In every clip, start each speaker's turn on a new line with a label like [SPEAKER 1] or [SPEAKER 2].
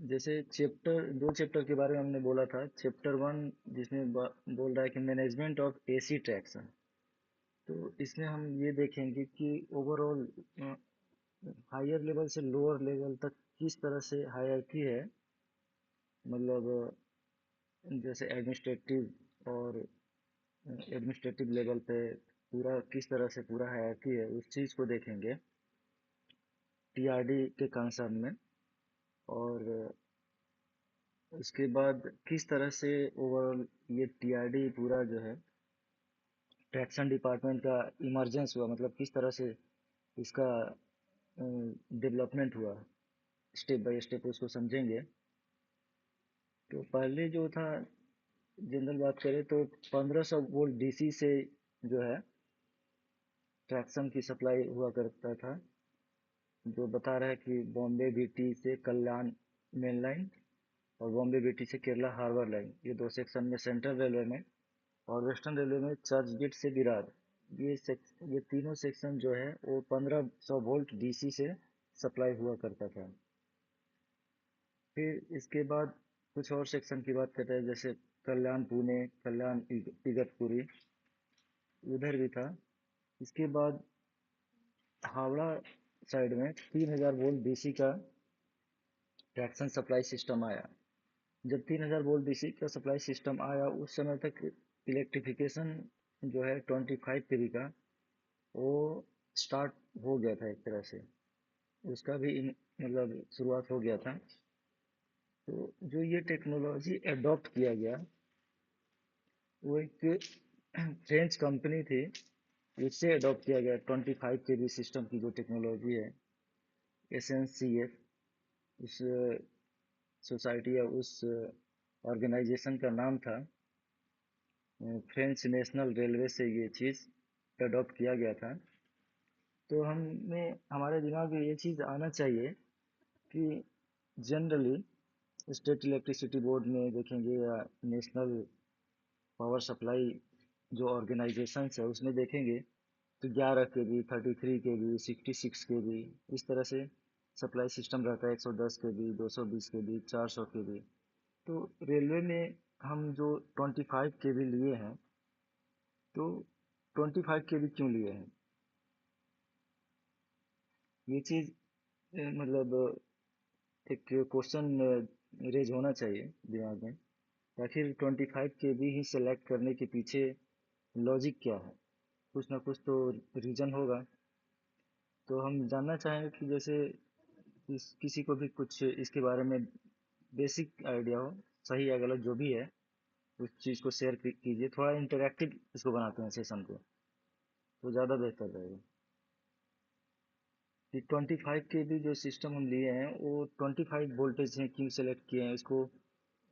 [SPEAKER 1] जैसे चैप्टर दो चैप्टर के बारे में हमने बोला था। चैप्टर वन जिसमें बोल रहा है कि मैनेजमेंट ऑफ एसी ट्रैक्शन। तो इसमें हम ये देखेंगे कि ओवरऑल हायर लेवल से लोअर लेवल तक किस तरह से हायरार्की है। मतलब जैसे एडमिनिस्ट्रेटिव और एडमिनिस्ट्रेटिव लेवल पे पूरा किस तरह से पूरा हायरार्की है, उस चीज़ को देखेंगे टीआरडी के कंसर्न में। और उसके बाद किस तरह से ओवरऑल ये टीआरडी पूरा जो है ट्रैक्शन डिपार्टमेंट का इमर्जेंस हुआ, मतलब किस तरह से इसका डेवलपमेंट हुआ, स्टेप बाय स्टेप उसको समझेंगे। तो पहले जो था, जनरल बात करें तो 1500 वोल्ट डीसी से जो है ट्रैक्शन की सप्लाई हुआ करता था। जो बता रहा है कि बॉम्बे बीटी से कल्याण मेन लाइन और बॉम्बे बीटी से केरला हार्बर लाइन, ये दो सेक्शन में सेंट्रल रेलवे में, और वेस्टर्न रेलवे में चर्च गेट से विरार, ये तीनों सेक्शन जो है वो 1500 वोल्ट डीसी से सप्लाई हुआ करता था। फिर इसके बाद कुछ और सेक्शन की बात करते हैं, जैसे कल्याण पुणे, कल्याण इगतपुरी, उधर भी था। इसके बाद हावड़ा साइड में 3000 वोल्ट डीसी का ट्रैक्शन सप्लाई सिस्टम आया। जब 3000 वोल्ट डीसी का सप्लाई सिस्टम आया, उस समय तक इलेक्ट्रिफिकेशन जो है 25 केवी का, वो स्टार्ट हो गया था एक तरह से। उसका भी मतलब शुरुआत हो गया था। तो जो ये टेक्नोलॉजी एडॉप्ट किया गया, वो एक फ्रेंच कंपनी थी, उससे अडॉप्ट किया गया 25 केवी सिस्टम की जो टेक्नोलॉजी है। SNCF उस सोसाइटी या उस ऑर्गेनाइजेशन का नाम था। फ्रेंच नेशनल रेलवे से ये चीज़ अडॉप्ट किया गया था। तो हमें हमारे दिमाग में ये चीज़ आना चाहिए कि जनरली स्टेट इलेक्ट्रिसिटी बोर्ड में देखेंगे या नेशनल पावर सप्लाई जो ऑर्गेनाइजेशन है उसमें देखेंगे, तो 11 केवी, 33 केवी, 66 केवी, इस तरह से सप्लाई सिस्टम रहता है। 110 केवी, 220 केवी, 400 केवी। तो रेलवे में हम जो 25 केवी लिए हैं, तो 25 केवी क्यों लिए हैं, ये चीज़ मतलब एक क्वेश्चन रेज होना चाहिए दिमाग में। आखिर 25 केवी ही सेलेक्ट करने के पीछे लॉजिक क्या है? कुछ ना कुछ तो रीजन होगा। तो हम जानना चाहेंगे कि जैसे किसी को भी कुछ इसके बारे में बेसिक आइडिया हो, सही या गलत जो भी है, उस चीज़ को शेयर कीजिए। थोड़ा इंटरेक्टिव इसको बनाते हैं सेशन को, तो ज़्यादा बेहतर रहेगा। कि 25 केवी जो सिस्टम हम लिए हैं, वो 25 वोल्टेज हैं, क्यों सेलेक्ट किए हैं इसको?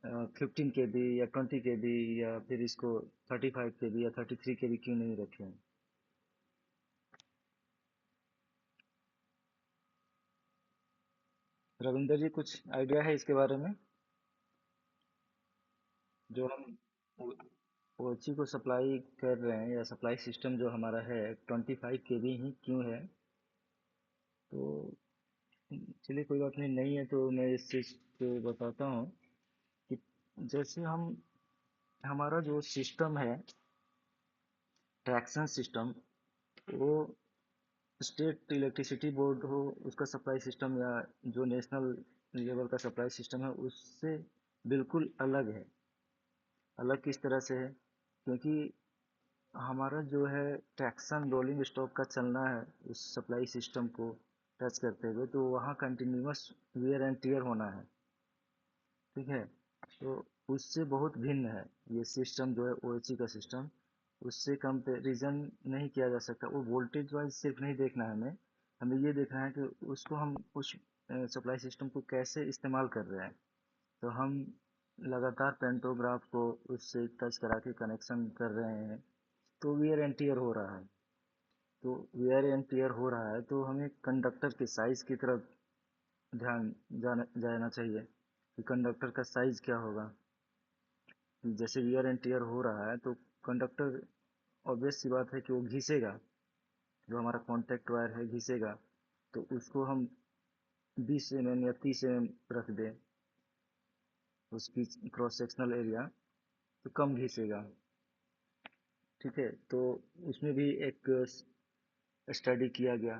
[SPEAKER 1] 15 केवी या 20 केवी, या फिर इसको 35 केवी या 33 केवी क्यों नहीं रखे हैं? रविंदर जी, कुछ आइडिया है इसके बारे में? जो हम ओएचई को सप्लाई कर रहे हैं, या सप्लाई सिस्टम जो हमारा है 25 केवी ही क्यों है? तो चलिए, कोई बात नहीं, नहीं है तो मैं इस चीज़ को बताता हूँ कि जैसे हम हमारा जो सिस्टम है ट्रैक्शन सिस्टम, वो स्टेट इलेक्ट्रिसिटी बोर्ड हो उसका सप्लाई सिस्टम, या जो नेशनल लेवल का सप्लाई सिस्टम है उससे बिल्कुल अलग है। अलग किस तरह से है? क्योंकि हमारा जो है ट्रैक्शन रोलिंग स्टॉक का चलना है, उस सप्लाई सिस्टम को टच करते हुए, तो वहाँ कंटिन्यूअस वियर एंड टियर होना है। ठीक है? तो उससे बहुत भिन्न है ये सिस्टम जो है ओएचसी का सिस्टम। उससे कंपैरिजन नहीं किया जा सकता। वो वोल्टेज वाइज सिर्फ नहीं देखना है हमें, हमें ये देखना है कि उसको हम उस सप्लाई सिस्टम को कैसे इस्तेमाल कर रहे हैं। तो हम लगातार पेंटोग्राफ को उससे टच करा के कनेक्शन कर रहे हैं, तो वियर एंड टियर हो रहा है। तो वियर एंड टियर हो रहा है, तो हमें कंडक्टर के साइज की तरफ ध्यान जाना जाना चाहिए कि कंडक्टर का साइज क्या होगा। जैसे वियर एंड टियर हो रहा है, तो कंडक्टर, ऑब्वियस सी बात है कि वो घिसेगा। जो हमारा कॉन्टैक्ट वायर है घिसेगा। तो उसको हम 20 mm या 30 mm रख दें, उसकी क्रॉस सेक्शनल एरिया तो कम घिसेगा। ठीक है, तो उसमें भी एक स्टडी किया गया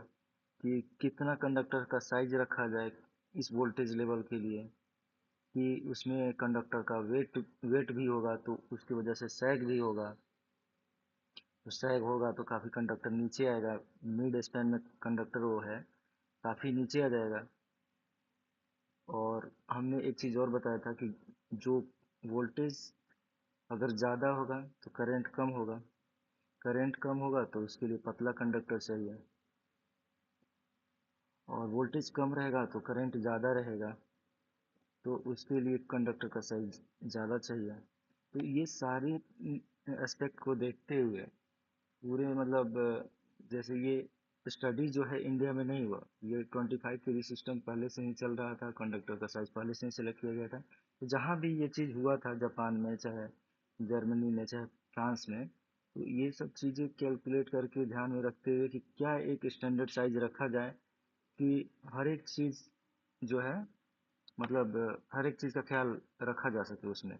[SPEAKER 1] कि कितना कंडक्टर का साइज रखा जाए इस वोल्टेज लेवल के लिए, कि उसमें कंडक्टर का वेट भी होगा तो उसकी वजह से सैग भी होगा। तो सैग होगा तो काफ़ी कंडक्टर नीचे आएगा, मिड स्पैन में कंडक्टर वो है काफ़ी नीचे आ जाएगा। और हमने एक चीज़ और बताया था कि जो वोल्टेज अगर ज़्यादा होगा तो करंट कम होगा, करंट कम होगा तो उसके लिए पतला कंडक्टर चाहिए, और वोल्टेज कम रहेगा तो करंट ज़्यादा रहेगा तो उसके लिए कंडक्टर का साइज ज़्यादा चाहिए। तो ये सारी एस्पेक्ट को देखते हुए पूरे मतलब जैसे ये स्टडी जो है इंडिया में नहीं हुआ, ये 25 के भी सिस्टम पहले से ही चल रहा था, कंडक्टर का साइज पहले से ही सिलेक्ट किया गया था। तो जहाँ भी ये चीज़ हुआ था, जापान में चाहे जर्मनी में चाहे फ्रांस में, तो ये सब चीज़ें कैलकुलेट करके ध्यान में रखते हुए कि क्या एक स्टैंडर्ड साइज रखा जाए कि हर एक चीज़ जो है मतलब हर एक चीज़ का ख्याल रखा जा सके उसमें,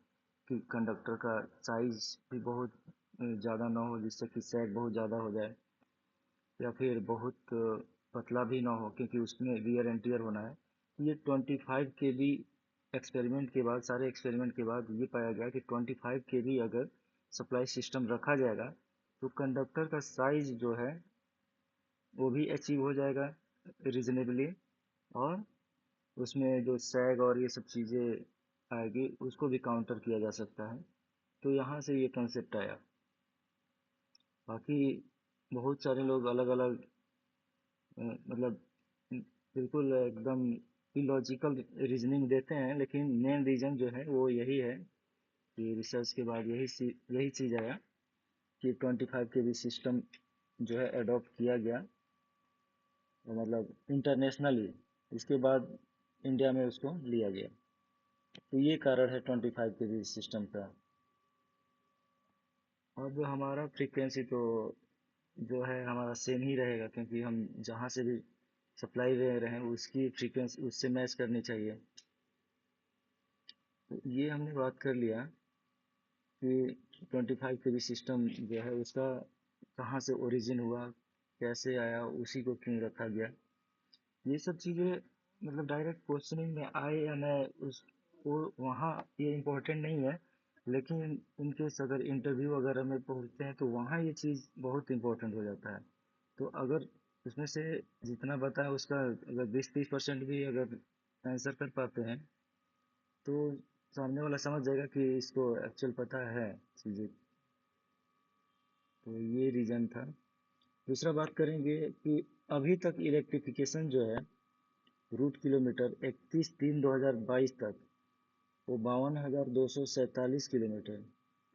[SPEAKER 1] कि कंडक्टर का साइज भी बहुत ज़्यादा ना हो जिससे कि सैग बहुत ज़्यादा हो जाए, या फिर बहुत पतला भी ना हो क्योंकि उसमें वियर एंड टियर होना है। ये 25 के भी एक्सपेरिमेंट के बाद, सारे एक्सपेरिमेंट के बाद ये पाया गया कि 25 के भी अगर सप्लाई सिस्टम रखा जाएगा तो कंडक्टर का साइज जो है वो भी अचीव हो जाएगा रीजनेबली, और उसमें जो सैग और ये सब चीज़ें आएगी उसको भी काउंटर किया जा सकता है। तो यहाँ से ये कंसेप्ट आया। बाकी बहुत सारे लोग अलग अलग मतलब बिल्कुल एकदम इलॉजिकल रीजनिंग देते हैं, लेकिन मेन रीजन जो है वो यही है कि रिसर्च के बाद यही चीज़ आया कि 25 के भी सिस्टम जो है अडॉप्ट किया गया, मतलब इंटरनेशनली। इसके बाद इंडिया में उसको लिया गया। तो ये कारण है 25 के भी सिस्टम का। अब हमारा फ्रीक्वेंसी तो जो है हमारा सेम ही रहेगा, क्योंकि हम जहाँ से भी सप्लाई ले रहे हैं उसकी फ्रीक्वेंसी उससे मैच करनी चाहिए। तो ये हमने बात कर लिया कि 25 के भी सिस्टम जो है उसका कहाँ से ओरिजिन हुआ, कैसे आया, उसी को क्यों रखा गया। ये सब चीज़ें मतलब डायरेक्ट क्वेश्चनिंग में आए या न उस वो वहाँ ये इम्पोर्टेंट नहीं है, लेकिन इनकेस अगर इंटरव्यू वगैरह में पहुँचते हैं तो वहाँ ये चीज़ बहुत इम्पोर्टेंट हो जाता है। तो अगर उसमें से जितना बताया उसका अगर 20-30% भी अगर आंसर कर पाते हैं तो सामने वाला समझ जाएगा कि इसको एक्चुअल पता है चीज़ें। तो ये रीज़न था। दूसरा बात करेंगे कि अभी तक इलेक्ट्रिफिकेशन जो है रूट किलोमीटर 31/3/2022 तक वो 52,247 किलोमीटर,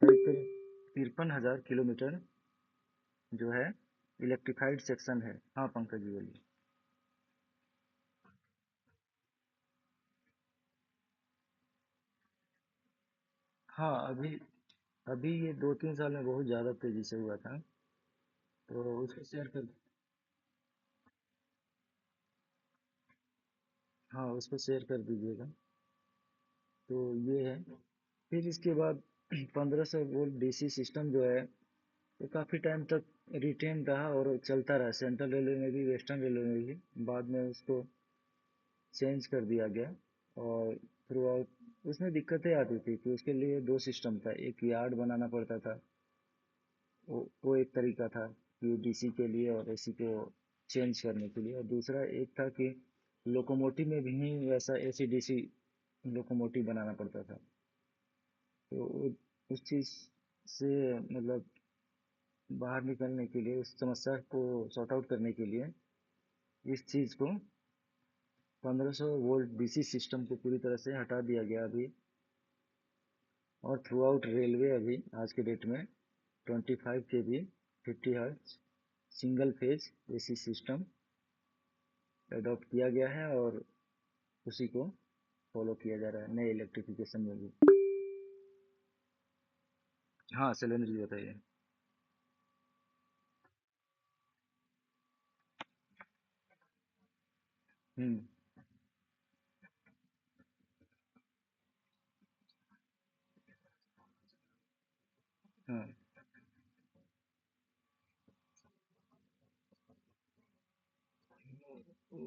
[SPEAKER 1] करीब करीब 53,000 किलोमीटर जो है इलेक्ट्रिफाइड सेक्शन है। हाँ पंकज जी बोलिए। हाँ अभी अभी ये 2-3 साल में बहुत ज़्यादा तेज़ी से हुआ था। तो उसको शेयर कर, हाँ उसको शेयर कर दीजिएगा। तो ये है। फिर इसके बाद 1500 वोल्ट डीसी सिस्टम जो है वो काफ़ी टाइम तक रिटेन रहा और चलता रहा, सेंट्रल रेलवे में भी वेस्टर्न रेलवे में भी। बाद में उसको चेंज कर दिया गया, और थ्रू आउट उसमें दिक्कतें आती थी कि उसके लिए दो सिस्टम था, एक यार्ड बनाना पड़ता था, वो एक तरीका था कि डीसी के लिए और एसी को चेंज करने के लिए, और दूसरा एक था कि लोकोमोटिव में भी वैसा एसी डीसी लोकोमोटिव बनाना पड़ता था। तो उस चीज़ से मतलब बाहर निकलने के लिए, उस समस्या को सॉर्ट आउट करने के लिए इस चीज़ को 1500 वोल्ट डीसी सिस्टम को पूरी तरह से हटा दिया गया अभी। और थ्रू आउट रेलवे अभी आज के डेट में 25 kV 50 hertz single phase AC system adopt किया गया है, और उसी को फॉलो किया जा रहा है नए इलेक्ट्रिफिकेशन में भी। हाँ शैलेंद्र जी बताइए। हम्म।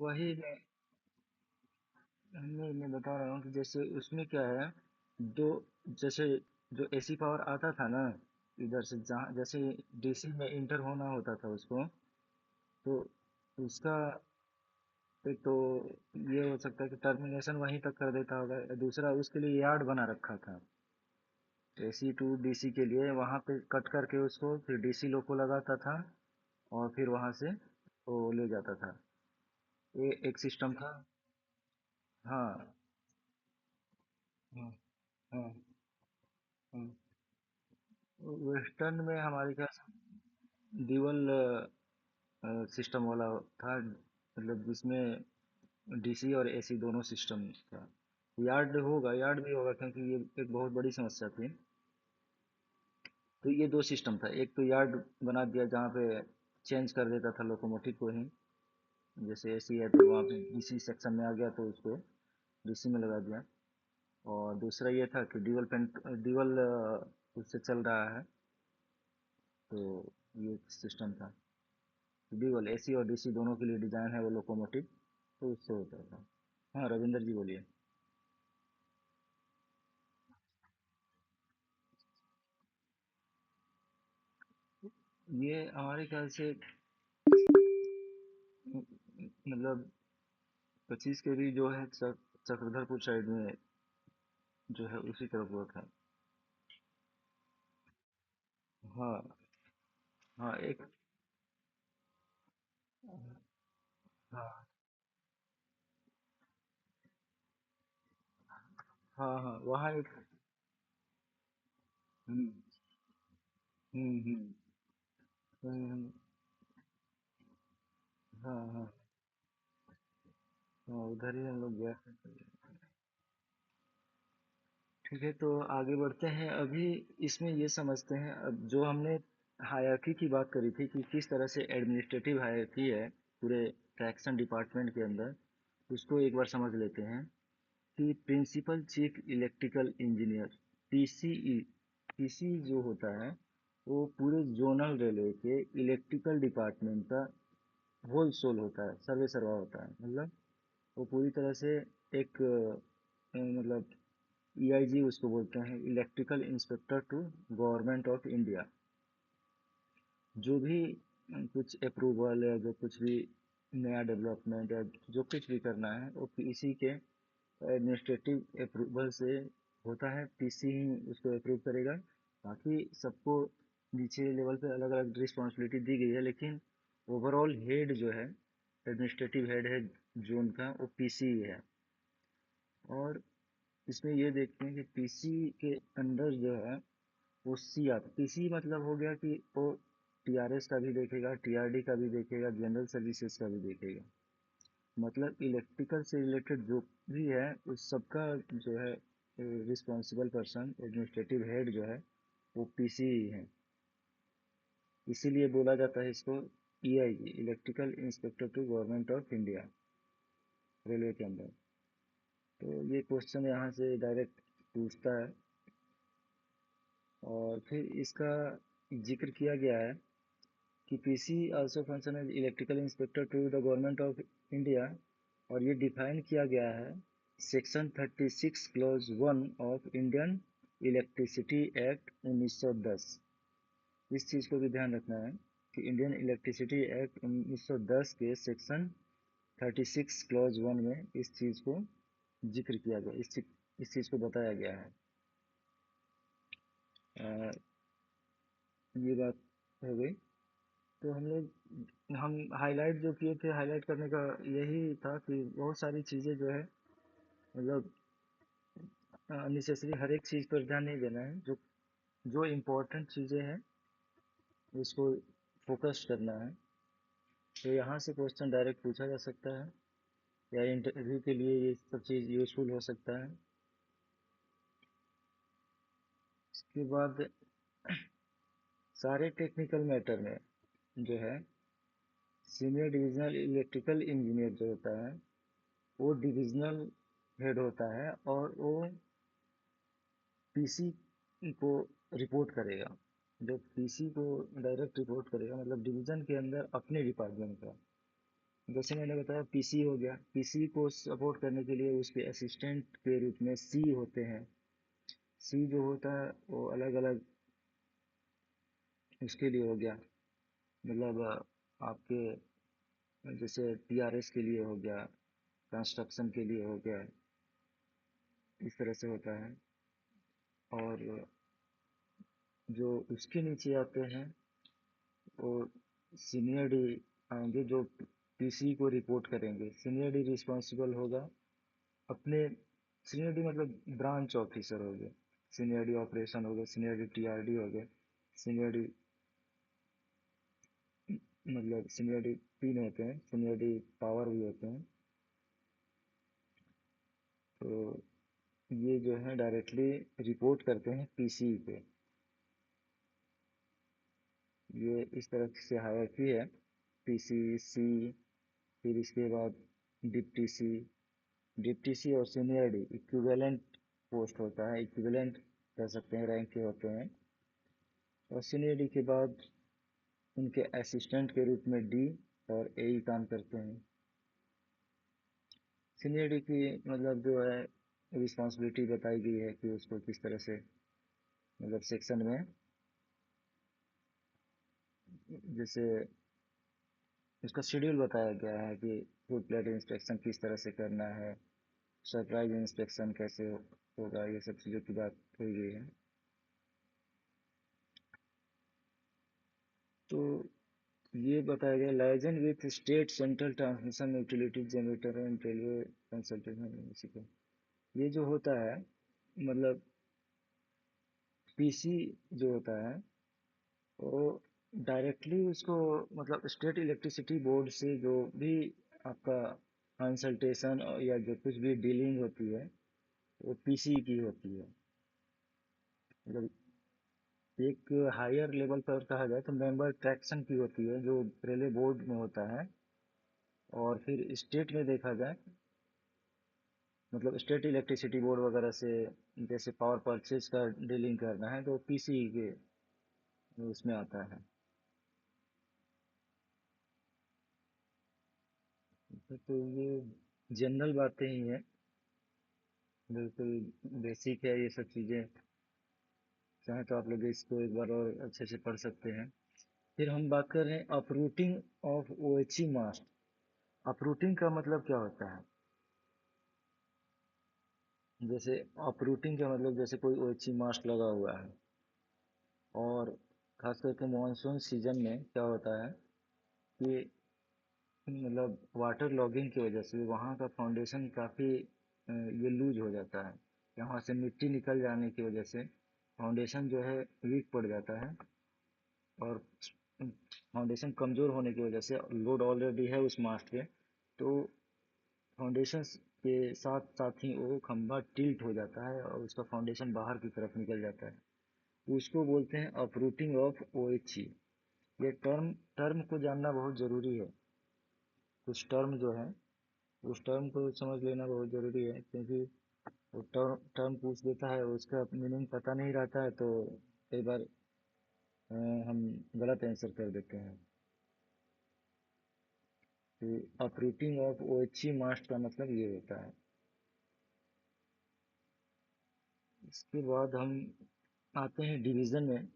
[SPEAKER 1] वही मैं बता रहा हूँ कि जैसे उसमें क्या है, दो, जैसे जो एसी पावर आता था ना इधर से, जहाँ जैसे डीसी में इंटर होना होता था उसको, तो उसका एक तो ये हो सकता है कि टर्मिनेशन वहीं तक कर देता होगा, दूसरा उसके लिए यार्ड बना रखा था एसी टू डीसी के लिए, वहां पे कट करके उसको फिर डीसी लोग को लगाता था, और फिर वहां से वो ले जाता था। ये एक सिस्टम था। हाँ हाँ हाँ हाँ। वेस्टर्न में हमारे ख्याल से ड्यूअल सिस्टम वाला था, मतलब जिसमें डीसी और एसी दोनों सिस्टम था। यार्ड होगा, यार्ड भी होगा, क्योंकि ये एक बहुत बड़ी समस्या थी। तो ये दो सिस्टम था, एक तो यार्ड बना दिया जहाँ पे चेंज कर देता था लोकोमोटिव को ही, जैसे एसी है तो वहाँ पे डीसी सेक्शन में आ गया तो उसको डीसी में लगा दिया। और दूसरा ये था कि ड्यूअल उससे चल रहा है, तो ये सिस्टम था। ड्यूअल एसी और डीसी दोनों के लिए डिजाइन है वो लोकोमोटिव, तो उससे होता था। हाँ रविंदर जी बोलिए। ये हमारे ख्याल से मतलब 25 के भी जो है चक्रधरपुर साइड में जो है उसी तरफ वो था। हाँ हाँ एक, हाँ हाँ हाँ वहाँ एक, हम्म हम्म। हम्म, हाँ हाँ हाँ उधर ही हम लोग गए थे। ठीक है, तो आगे बढ़ते हैं। अभी इसमें ये समझते हैं, अब जो हमने हायरार्की की बात करी थी कि किस तरह से एडमिनिस्ट्रेटिव हायरार्की है पूरे ट्रैक्शन डिपार्टमेंट के अंदर, उसको एक बार समझ लेते हैं कि principal chief electrical engineer, PCE, PC जो होता है वो पूरे जोनल रेलवे के इलेक्ट्रिकल डिपार्टमेंट का होल सोल होता है, सर्वे सर्वा होता है। मतलब वो पूरी तरह से एक मतलब ईआईजी उसको बोलते हैं, electrical inspector to government of India. जो भी कुछ अप्रूवल या जो कुछ भी नया डेवलपमेंट या जो कुछ भी करना है वो पीसी के एडमिनिस्ट्रेटिव अप्रूवल से होता है, पीसी ही उसको अप्रूव करेगा। बाकी सबको नीचे लेवल पे अलग अलग रिस्पॉन्सिबिलिटी दी गई है, लेकिन ओवरऑल हेड जो है, एडमिनिस्ट्रेटिव हेड है जोन का, वो पीसी ही है। और इसमें ये देखते हैं कि पीसी के अंदर जो है वो सी आता, पीसी मतलब हो गया कि वो टीआरएस का भी देखेगा, टीआरडी का भी देखेगा, जनरल सर्विसेज का भी देखेगा। मतलब इलेक्ट्रिकल से रिलेटेड जो भी है उस सबका जो है रिस्पॉन्सिबल पर्सन, एडमिनिस्ट्रेटिव हेड जो है वो पीसी ही है। इसीलिए बोला जाता है इसको EIG, electrical inspector to government of India, railway के अंदर। तो ये क्वेश्चन यहाँ से डायरेक्ट पूछता है। और फिर इसका जिक्र किया गया है कि PC also function as electrical inspector to the government of India, और ये डिफाइन किया गया है section 36 clause 1 of Indian electricity act 1910। इस चीज़ को भी ध्यान रखना है कि इंडियन इलेक्ट्रिसिटी एक्ट 1910 के सेक्शन 36 क्लॉज 1 में इस चीज़ को जिक्र किया गया, इस चीज़ को बताया गया है। अ, ये बात हो गई। तो हम हाईलाइट जो किए थे, हाईलाइट करने का यही था कि बहुत सारी चीज़ें जो है, मतलब अननेसेसरी हर एक चीज़ पर ध्यान नहीं देना है, जो जो इम्पोर्टेंट चीज़ें हैं उसको फोकस करना है। तो यहाँ से क्वेश्चन डायरेक्ट पूछा जा सकता है, या इंटरव्यू के लिए ये सब चीज़ यूजफुल हो सकता है। इसके बाद सारे टेक्निकल मैटर में जो है सीनियर डिविजनल इलेक्ट्रिकल इंजीनियर जो होता है वो डिविजनल हेड होता है, और वो पीसी को रिपोर्ट करेगा। जो पीसी को डायरेक्ट रिपोर्ट करेगा, मतलब डिवीजन के अंदर अपने डिपार्टमेंट का, जैसे मैंने बताया पीसी हो गया, पीसी को सपोर्ट करने के लिए उसके असिस्टेंट के रूप में सी होते हैं। सी जो होता है वो अलग अलग उसके लिए हो गया, मतलब आपके जैसे पीआरएस के लिए हो गया, कंस्ट्रक्शन के लिए हो गया, इस तरह से होता है। और जो उसके नीचे आते हैं वो सीनियर डी आएंगे, जो पीसी को रिपोर्ट करेंगे। सीनियर डी रिस्पॉन्सिबल होगा अपने, सीनियर डी मतलब ब्रांच ऑफिसर हो गए, सीनियर डी ऑपरेशन हो गए, सीनियर डी टीआरडी हो गए, सीनियर डी मतलब सीनियर डी तीन होते हैं, सीनियर डी पावर भी होते हैं। तो ये जो है डायरेक्टली रिपोर्ट करते हैं पीसी पे। ये इस तरह से हायरार्की है, पीसी, सी, फिर इसके बाद डिप्टी सी। डिप्टी सी और सीनियर डी इक्विवेलेंट पोस्ट होता है, इक्विवेलेंट कह सकते हैं, रैंक के होते हैं। और सीनियर डी के बाद उनके असिस्टेंट के रूप में डी और ए काम करते हैं। सीनियर डी की मतलब जो है रिस्पॉन्सिबिलिटी बताई गई है कि उसको किस तरह से, मतलब सेक्शन में जैसे उसका शेड्यूल बताया गया है कि फूड प्लेट इंस्पेक्शन किस तरह से करना है, सरप्राइज इंस्पेक्शन कैसे होगा, ये सब चीज़ों की बात हुई गई है। तो ये बताया गया liaison with state central transmission utility generator and railway consultation. ये जो होता है मतलब पीसी जो होता है वो डायरेक्टली उसको मतलब स्टेट इलेक्ट्रिसिटी बोर्ड से जो भी आपका कंसल्टेशन या जो कुछ भी डीलिंग होती है वो पीसी की होती है। मतलब एक हायर लेवल पर कहा जाए तो मेंबर ट्रैक्शन की होती है जो रेलवे बोर्ड में होता है। और फिर स्टेट में देखा जाए मतलब स्टेट इलेक्ट्रिसिटी बोर्ड वगैरह से जैसे पावर परचेज का डीलिंग करना है तो पीसी के उसमें आता है। तो ये जनरल बातें ही हैं, बिल्कुल बेसिक है ये सब चीज़ें। चाहे तो आप लोग इसको एक बार और अच्छे से पढ़ सकते हैं। फिर हम बात कर रहे हैं uprooting of OHE mast. Uprooting का मतलब क्या होता है? जैसे अपरूटिंग का मतलब जैसे कोई ओएचई मास्ट लगा हुआ है और खास करके मानसून सीजन में क्या होता है कि मतलब वाटर लॉगिंग की वजह से वहाँ का फाउंडेशन काफ़ी ये लूज हो जाता है। यहाँ से मिट्टी निकल जाने की वजह से फाउंडेशन जो है वीक पड़ जाता है। और फाउंडेशन कमज़ोर होने की वजह से लोड ऑलरेडी है उस मास्ट पे, तो फाउंडेशन के साथ साथ ही वो खंभा टिल्ट हो जाता है और उसका फाउंडेशन बाहर की तरफ निकल जाता है। तो उसको बोलते हैं अपरूटिंग ऑफ ओएचई। ये टर्म टर्म को जानना बहुत ज़रूरी है। कुछ टर्म जो है उस टर्म को समझ लेना बहुत ज़रूरी है, क्योंकि वो टर्म टर्म पूछ देता है उसका मीनिंग पता नहीं रहता है तो कई बार हम गलत आंसर कर देते हैं। तो अपरूटिंग ऑफ ओएचई मास्ट का मतलब ये होता है। इसके बाद हम आते हैं डिवीज़न में।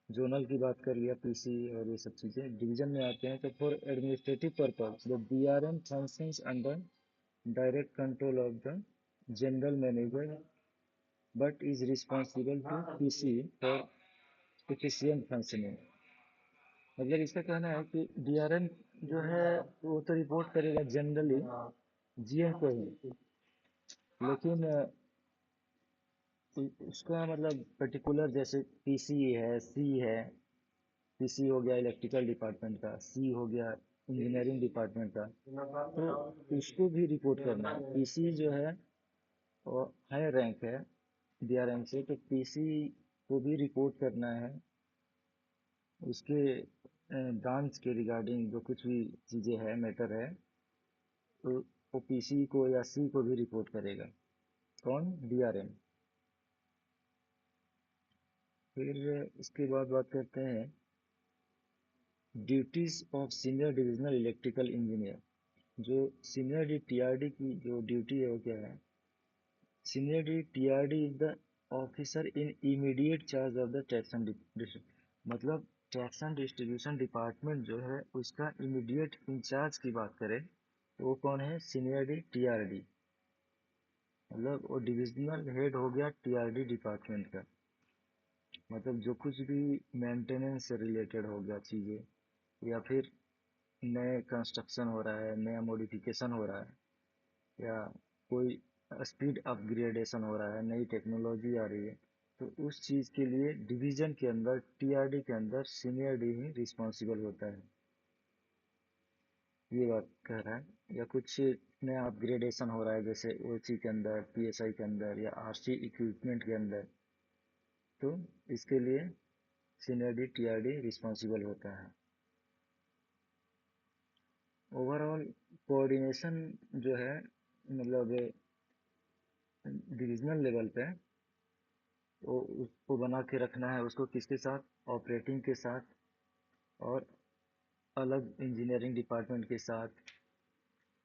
[SPEAKER 1] जोनल की बात कर लिया, पीसी और ये सब चीज़ें। डिवीज़न में आते हैं तो for administrative purpose the BRM functions under direct control of the general manager but is responsible to PC for efficient functioning. मतलब इसका कहना है कि डीआरएम जो है वो तो रिपोर्ट करेगा जनरली जीएम को ही, लेकिन उसका मतलब पर्टिकुलर जैसे पीसी है, सी है, पीसी हो गया इलेक्ट्रिकल डिपार्टमेंट का, सी हो गया इंजीनियरिंग डिपार्टमेंट का, तो उसको भी रिपोर्ट करना है। पीसी जो है वो हाई रैंक है डीआरएम से, तो पीसी को भी रिपोर्ट करना है उसके ब्रांच के रिगार्डिंग जो कुछ भी चीज़ें है, मैटर है, तो वो पीसी को या सी को भी रिपोर्ट करेगा। कौन? डीआरएम। फिर इसके बाद बात करते हैं duties of senior divisional electrical engineer. जो सीनियर टीआरडी की जो ड्यूटी है वो क्या है? Senior TRD is the officer in immediate charge of the tax and मतलब टैक्स एंड डिस्ट्रीब्यूशन डिपार्टमेंट जो है उसका इमीडिएट इंचार्ज की बात करें तो वो कौन है? Senior TRD. मतलब वो डिविजनल हेड हो गया टीआरडी डिपार्टमेंट का। मतलब जो कुछ भी मेंटेनेंस से रिलेटेड हो गया चीज़ें, या फिर नए कंस्ट्रक्शन हो रहा है, नया मॉडिफिकेशन हो रहा है, या कोई स्पीड अपग्रेडेशन हो रहा है, नई टेक्नोलॉजी आ रही है, तो उस चीज़ के लिए डिवीजन के अंदर टीआरडी के अंदर सीनियर डी ही रिस्पॉन्सिबल होता है। ये बात कह रहा है। या कुछ नया अपग्रेडेशन हो रहा है जैसे ओसी के अंदर, पीएसआई के अंदर, या आरसी इक्विपमेंट के अंदर, तो इसके लिए सीनियर डी टीआरडी रिस्पॉन्सिबल होता है। ओवरऑल कोऑर्डिनेशन जो है, मतलब डिविजनल लेवल पे वो उसको बना के रखना है, उसको किसके साथ? ऑपरेटिंग के साथ, और अलग इंजीनियरिंग डिपार्टमेंट के साथ।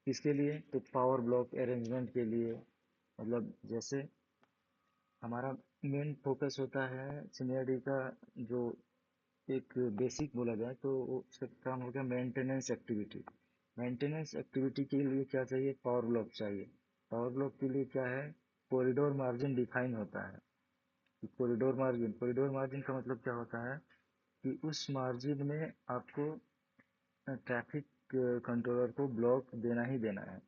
[SPEAKER 1] किसके लिए? तो पावर ब्लॉक अरेंजमेंट के लिए। मतलब जैसे हमारा मेन फोकस होता है सीनियरिटी का, जो एक बेसिक बोला जाए तो उसका काम हो गया मेंटेनेंस एक्टिविटी। मेंटेनेंस एक्टिविटी के लिए क्या चाहिए? पावर ब्लॉक चाहिए। पावर ब्लॉक के लिए क्या है? कॉरिडोर मार्जिन डिफाइन होता है। कॉरिडोर मार्जिन का मतलब क्या होता है कि उस मार्जिन में आपको ट्रैफिक कंट्रोलर को ब्लॉक देना ही देना है।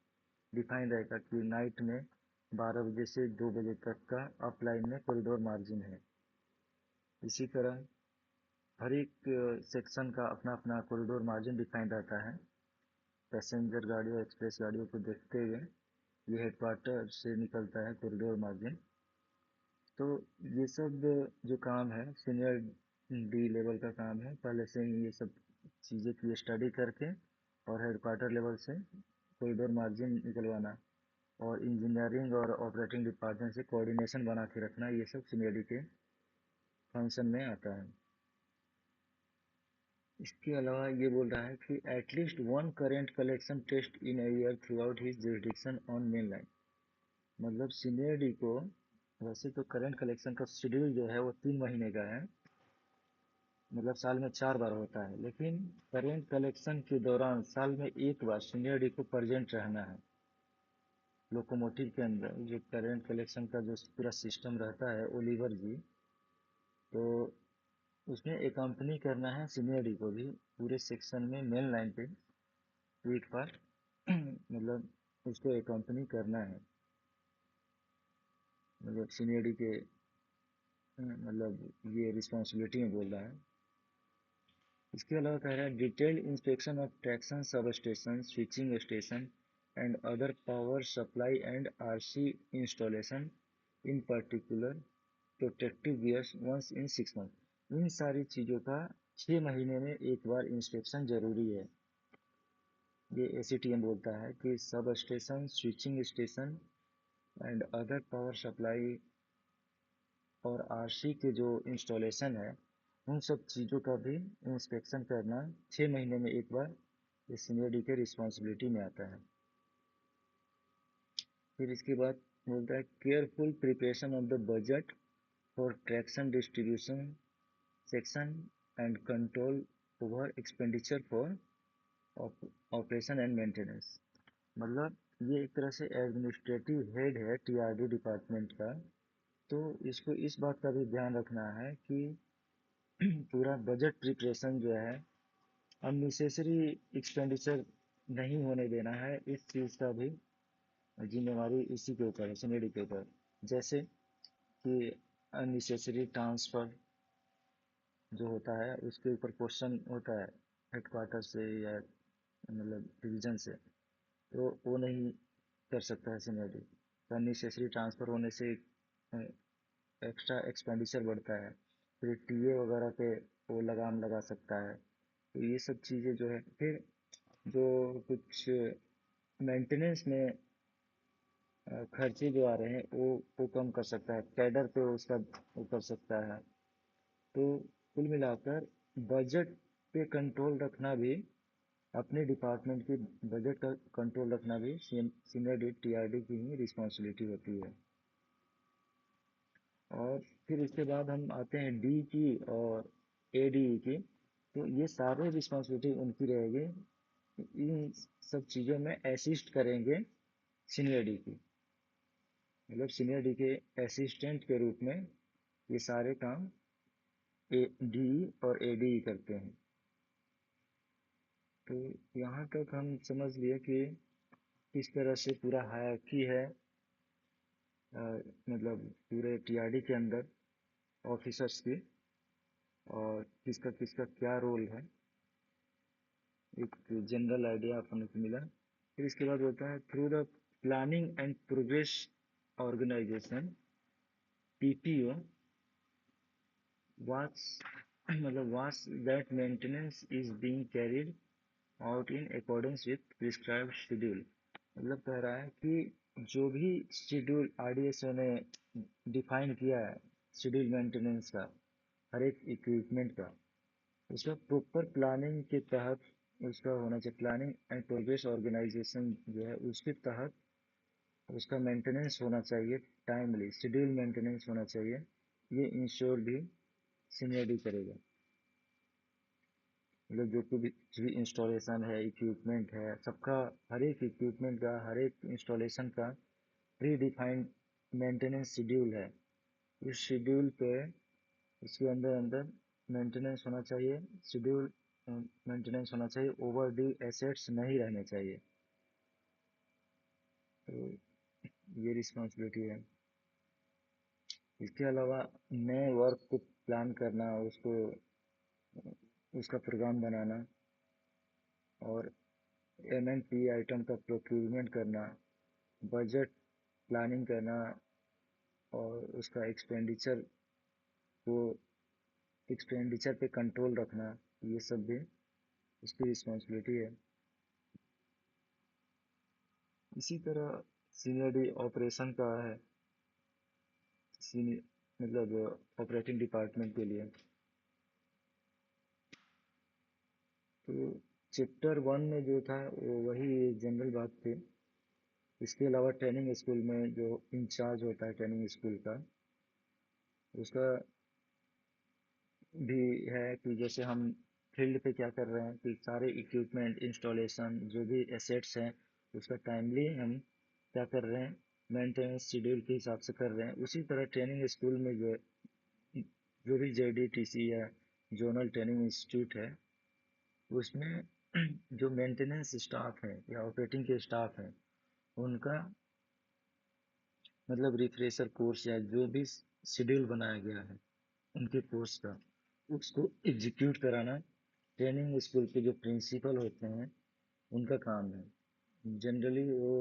[SPEAKER 1] डिफाइन रहेगा कि नाइट में 12 बजे से 2 बजे तक का अपलाइन में कॉरिडोर मार्जिन है। इसी तरह हर एक सेक्शन का अपना अपना कॉरिडोर मार्जिन डिफाइन रहता है। पैसेंजर गाड़ियों, एक्सप्रेस गाड़ियों को देखते हुए ये हेडक्वार्टर से निकलता है कॉरिडोर मार्जिन। तो ये सब जो काम है सीनियर डी लेवल का काम है, पहले से ही ये सब चीज़ें की स्टडी करके और हेडक्वार्टर लेवल से कॉरिडोर मार्जिन निकलवाना, और इंजीनियरिंग और ऑपरेटिंग डिपार्टमेंट से कोऑर्डिनेशन बना के रखना, ये सब सीनियर डी के फंक्शन में आता है। इसके अलावा ये बोल रहा है कि at least one current collection test in a year throughout his jurisdiction on main line. मतलब सीनियर डी को वैसे तो करेंट कलेक्शन का शेड्यूल जो है वो 3 महीने का है, मतलब साल में 4 बार होता है, लेकिन करेंट कलेक्शन के दौरान साल में एक बार सीनियर डी को प्रेजेंट रहना है। लोकोमोटिव के अंदर जो करेंट कलेक्शन का जो पूरा सिस्टम रहता है ओलिवर जी, तो उसमें एकम्पनी करना है सीनियर डी को भी पूरे सेक्शन में मेन लाइन पे एक बार मतलब उसको एकम्पनी करना है। मतलब सीनियर डी के मतलब ये रिस्पॉन्सिबिलिटी में बोल रहा है। इसके अलावा कह रहा है detailed inspection of traction sub station, switching station and other power supply and RC installation, in particular protective gears once in 6 month. इन सारी चीज़ों का 6 महीने में एक बार इंस्पेक्शन जरूरी है। ये एसीटीएम बोलता है कि सब station, switching station and other power supply और आरसी के जो इंस्टॉलेशन है उन सब चीज़ों का भी इंस्पेक्शन करना 6 महीने में एक बार ये सीनियर डी के रिस्पॉन्सिबिलिटी में आता है। फिर इसके बाद बोलता है careful preparation of the budget for traction distribution section and control over expenditure for operation and maintenance. मतलब ये एक तरह से एडमिनिस्ट्रेटिव हेड है टीआरडी डिपार्टमेंट का। तो इसको इस बात का भी ध्यान रखना है कि पूरा बजट प्रिपरेशन जो है अननेसेसरी एक्सपेंडिचर नहीं होने देना है। इस चीज़ का भी जिम्मेवारी इसी के ऊपर है, सीनियरिटी के ऊपर। जैसे कि अननेसेसरी ट्रांसफ़र जो होता है उसके ऊपर क्वेश्चन होता है हेडक्वार्टर से या मतलब डिवीज़न से, तो वो नहीं कर सकता है सीनियरिटी। तो अननेसेसरी ट्रांसफ़र होने से एक्स्ट्रा एक्सपेंडिचर बढ़ता है, फिर टीए वगैरह पे वो लगाम लगा सकता है। तो ये सब चीज़ें जो है, फिर जो कुछ मेंटेनेंस में खर्चे जो आ रहे हैं वो कम कर सकता है, कैडर पे उसका वो कर सकता है। तो कुल मिलाकर बजट पे कंट्रोल रखना भी अपने डिपार्टमेंट की बजट का कंट्रोल रखना भी सीनियर टीआरडी की ही रिस्पॉन्सिबिलिटी होती है। और फिर इसके बाद हम आते हैं डी की और एडीई की। तो ये सारे रिस्पॉन्सिबिलिटी उनकी रहेगी, इन सब चीज़ों में असिस्ट करेंगे सीनियर डी की। मतलब सीनियर डी के असिस्टेंट के रूप में ये सारे काम ए डी और एडीई करते हैं। तो यहाँ तक हम समझ लिए कि किस तरह से पूरा हायरार्की है, मतलब पूरे टीआरडी के अंदर ऑफिसर्स की, और किसका किसका क्या रोल है, एक जनरल आइडिया अपन को मिला। फिर इसके बाद होता है through the planning and progress organisation, PPO watch मतलब watch that maintenance is being carried out in accordance with prescribed schedule. मतलब कह रहा है कि जो भी शेड्यूल आरडीएसओ ने डिफाइन किया है, शेड्यूल मेंटेनेंस का, हर एक इक्विपमेंट का, उसका प्रॉपर प्लानिंग के तहत उसका होना चाहिए। प्लानिंग एंड प्रोग्रेस ऑर्गेनाइजेशन जो है उसके तहत उसका मेंटेनेंस होना चाहिए, टाइमली शेड्यूल मेंटेनेंस होना चाहिए। ये इंश्योर भी सीनियर डी करेगा। मतलब जो कुछ भी इंस्टॉलेशन है, इक्विपमेंट है, सबका, हर एक इक्विपमेंट का, हर एक इंस्टॉलेशन का प्री डिफाइंड मेंटेनेंस शेड्यूल है। उस शेड्यूल पे उसके अंदर अंदर मेंटेनेंस होना चाहिए, शेड्यूल मेंटेनेंस होना चाहिए, ओवर ड्यू एसेट्स नहीं रहने चाहिए। तो ये रिस्पॉन्सिबिलिटी है। इसके अलावा नए वर्क को प्लान करना, उसको उसका प्रोग्राम बनाना, और एमएनपी आइटम का प्रोक्यूरमेंट करना, बजट प्लानिंग करना, और उसका एक्सपेंडिचर पे कंट्रोल रखना, ये सब भी उसकी रिस्पॉन्सिबिलिटी है। इसी तरह सीनियर डी ऑपरेशन का है, सीनियर मतलब ऑपरेटिंग डिपार्टमेंट के लिए। तो चैप्टर 1 में जो था वो वही जनरल बात थी। इसके अलावा ट्रेनिंग स्कूल में जो इंचार्ज होता है ट्रेनिंग स्कूल का, उसका भी है कि जैसे हम फील्ड पे क्या कर रहे हैं कि सारे इक्विपमेंट, इंस्टॉलेशन, जो भी एसेट्स हैं, उसका टाइमली हम क्या कर रहे हैं, मेंटेनेंस शेड्यूल के हिसाब से कर रहे हैं। उसी तरह ट्रेनिंग स्कूल में जो भी जेडीटीसी या जोनल ट्रेनिंग इंस्टीट्यूट है, उसमें जो मेंटेनेंस स्टाफ है या ऑपरेटिंग के स्टाफ हैं, उनका मतलब रिफ्रेशर कोर्स या जो भी शेड्यूल बनाया गया है उनके कोर्स का, उसको एग्जीक्यूट कराना ट्रेनिंग स्कूल के जो प्रिंसिपल होते हैं उनका काम है। जनरली वो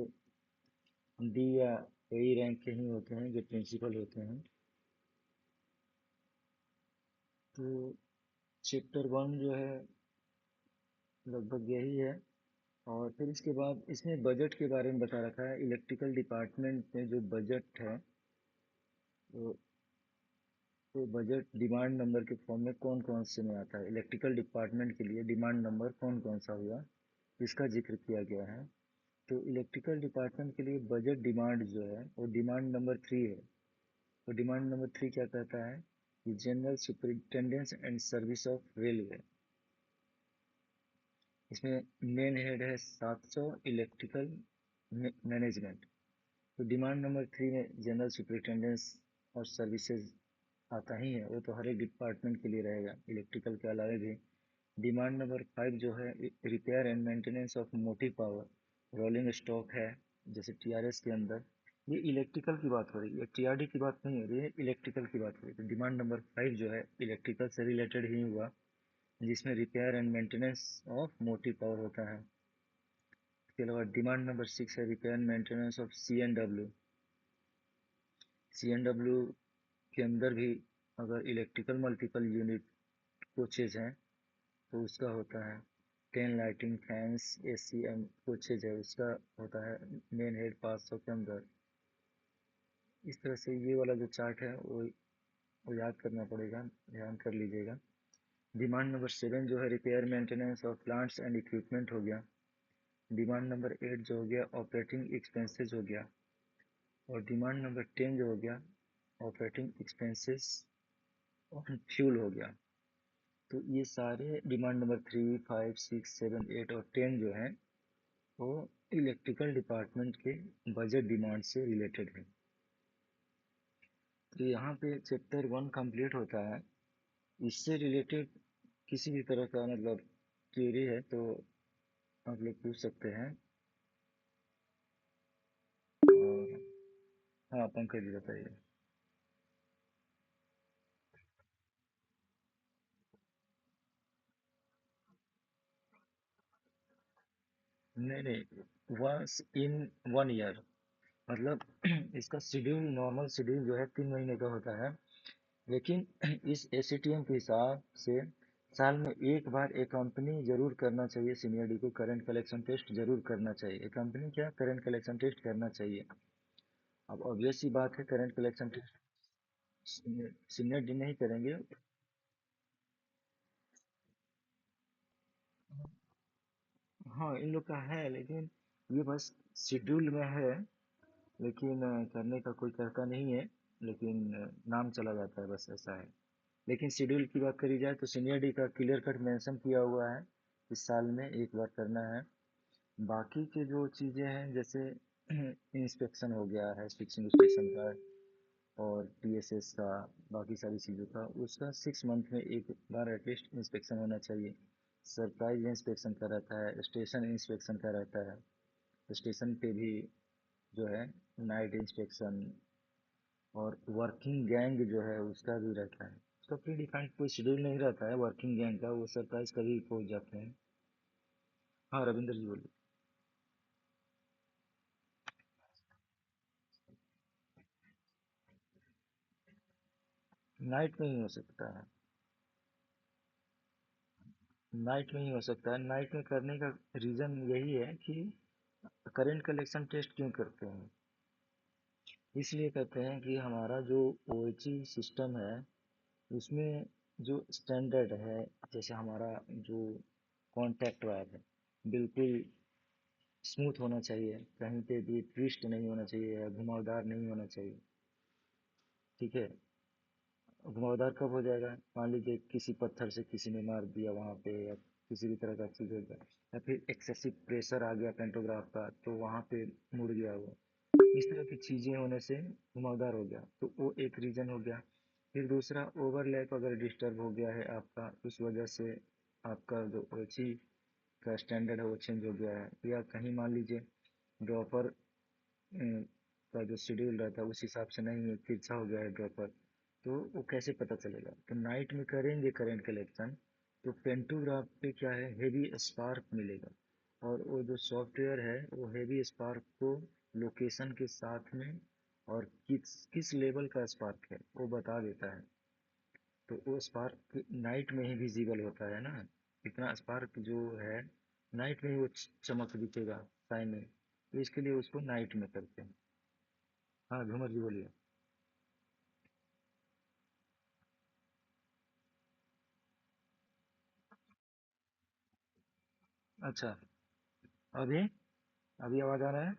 [SPEAKER 1] डी या ए रैंक के ही होते हैं जो प्रिंसिपल होते हैं। तो चैप्टर 1 जो है लगभग यही है। और फिर इसके बाद इसमें बजट के बारे में बता रखा है। इलेक्ट्रिकल डिपार्टमेंट में जो बजट है, वो तो बजट डिमांड नंबर के फॉर्म में कौन कौन से में आता है। इलेक्ट्रिकल डिपार्टमेंट के लिए डिमांड नंबर कौन कौन सा हुआ, इसका जिक्र किया गया है। तो इलेक्ट्रिकल डिपार्टमेंट के लिए बजट डिमांड जो है वो डिमांड नंबर 3 है। तो डिमांड नंबर 3 क्या कहता है कि general superintendence and service of railway, इसमें मेन हेड है 700 इलेक्ट्रिकल मैनेजमेंट। तो डिमांड नंबर 3 में जनरल सुपरिटेंडेंस और सर्विसेज आता ही है, वो तो हर एक डिपार्टमेंट के लिए रहेगा इलेक्ट्रिकल के अलावा भी। डिमांड नंबर 5 जो है repair and maintenance of motive power rolling stock है, जैसे टीआरएस के अंदर। ये इलेक्ट्रिकल की बात हो रही है, टीआरडी की बात नहीं हो रही है, इलेक्ट्रिकल की बात हो रही है। तो डिमांड नंबर 5 जो है इलेक्ट्रिकल से रिलेटेड ही हुआ, जिसमें repair and maintenance of motive power होता है। इसके अलावा डिमांड नंबर 6 है repair and maintenance of CNW. CNW के अंदर भी अगर इलेक्ट्रिकल मल्टीपल यूनिट कोचेज हैं तो उसका होता है। 10 लाइटिंग फैंस एसीएम कोचेज है, उसका होता है मेन हेड 500 के अंदर। इस तरह से ये वाला जो चार्ट है वो याद करना पड़ेगा, ध्यान कर लीजिएगा। डिमांड नंबर 7 जो है repair maintenance of plants and equipment हो गया। डिमांड नंबर 8 जो हो गया ऑपरेटिंग एक्सपेंसेस हो गया। और डिमांड नंबर 10 जो हो गया ऑपरेटिंग एक्सपेंसेस ऑन फ्यूल हो गया। तो ये सारे डिमांड नंबर 3, 5, 6, 7, 8 और 10 जो है वो इलेक्ट्रिकल डिपार्टमेंट के बजट डिमांड से रिलेटेड है। तो यहाँ पे चैप्टर 1 कंप्लीट होता है। इससे रिलेटेड किसी भी तरह का मतलब क्वेरी है तो आप लोग पूछ सकते हैं। और हाँ पंकज जी बताइए। नहीं नहीं, वंस इन 1 ईयर, मतलब इसका शेड्यूल नॉर्मल शेड्यूल जो है 3 महीने का होता है। लेकिन इस एसीटीएम के हिसाब से साल में एक बार एक कंपनी जरूर करना चाहिए, सीनियर डी को करंट कलेक्शन टेस्ट जरूर करना चाहिए। एक कंपनी क्या करंट कलेक्शन टेस्ट करना चाहिए। अब ऑब्वियस सी बात है current collection test senior D नहीं करेंगे। हाँ इन लोग का है, लेकिन ये बस शेड्यूल में है। लेकिन करने का कोई करता नहीं है। लेकिन नाम चला जाता है, बस ऐसा है। लेकिन शेड्यूल की बात करी जाए तो सीनियर डी का क्लियर कट मेंशन किया हुआ है, इस साल में एक बार करना है। बाकी के जो चीज़ें हैं जैसे इंस्पेक्शन हो गया है, फिक्सिंग इंस्पेक्शन का और टीएसएस का, बाकी सारी चीज़ों का उसका 6 मंथ में एक बार एटलीस्ट इंस्पेक्शन होना चाहिए। सरप्राइज इंस्पेक्शन का रहता है, स्टेशन इंस्पेक्शन का रहता है। स्टेशन पे भी जो है नाइट इंस्पेक्शन और वर्किंग गैंग जो है उसका भी रहता है। उसका प्री डिफाइंड कोई शेड्यूल नहीं रहता है वर्किंग गैंग का, वो सरप्राइज कभी पहुंच जाते हैं। हाँ रविंदर जी बोलिए। नाइट में ही हो सकता है। नाइट में ही हो सकता है। नाइट में करने का रीज़न यही है कि करंट कलेक्शन टेस्ट क्यों करते हैं। इसलिए करते हैं कि हमारा जो ओएचई सिस्टम है उसमें जो स्टैंडर्ड है, जैसे हमारा जो कॉन्टैक्ट वायर है बिल्कुल स्मूथ होना चाहिए, कहीं पे भी ट्विस्ट नहीं होना चाहिए या घुमावदार नहीं होना चाहिए। ठीक है। घुमावदार कब हो जाएगा, मान लीजिए किसी पत्थर से किसी ने मार दिया वहां पे, या किसी भी तरह का चीज हो गया, या फिर एक्सेसिव प्रेशर आ गया पेंटोग्राफ का तो वहां पे मुड़ गया वो। इस तरह की चीजें होने से घुमावदार हो गया, तो वो एक रीजन हो गया। फिर दूसरा ओवरलैप अगर डिस्टर्ब हो गया है आपका, उस वजह से आपका जो ओची का स्टैंडर्ड है वो चेंज हो गया है। या कहीं मान लीजिए ड्रॉपर का जो शेड्यूल रहता है उस हिसाब से नहीं है, तिरछा हो गया है ड्रॉपर, तो वो कैसे पता चलेगा। तो नाइट में करेंगे करंट कलेक्शन तो पेंटोग्राफ पे क्या है हेवी स्पार्क मिलेगा। और वो जो सॉफ्टवेयर है वो हेवी स्पार्क को लोकेशन के साथ में और किस किस लेवल का स्पार्क है वो बता देता है। तो वो स्पार्क नाइट में ही विजिबल होता है ना, इतना स्पार्क जो है नाइट में ही वो चमक दिखेगा शाइनिंग। तो इसके लिए उसको नाइट में करते हैं। हाँ झूमर जी बोलिए। अच्छा। अभी अभी आवाज आ रहा है।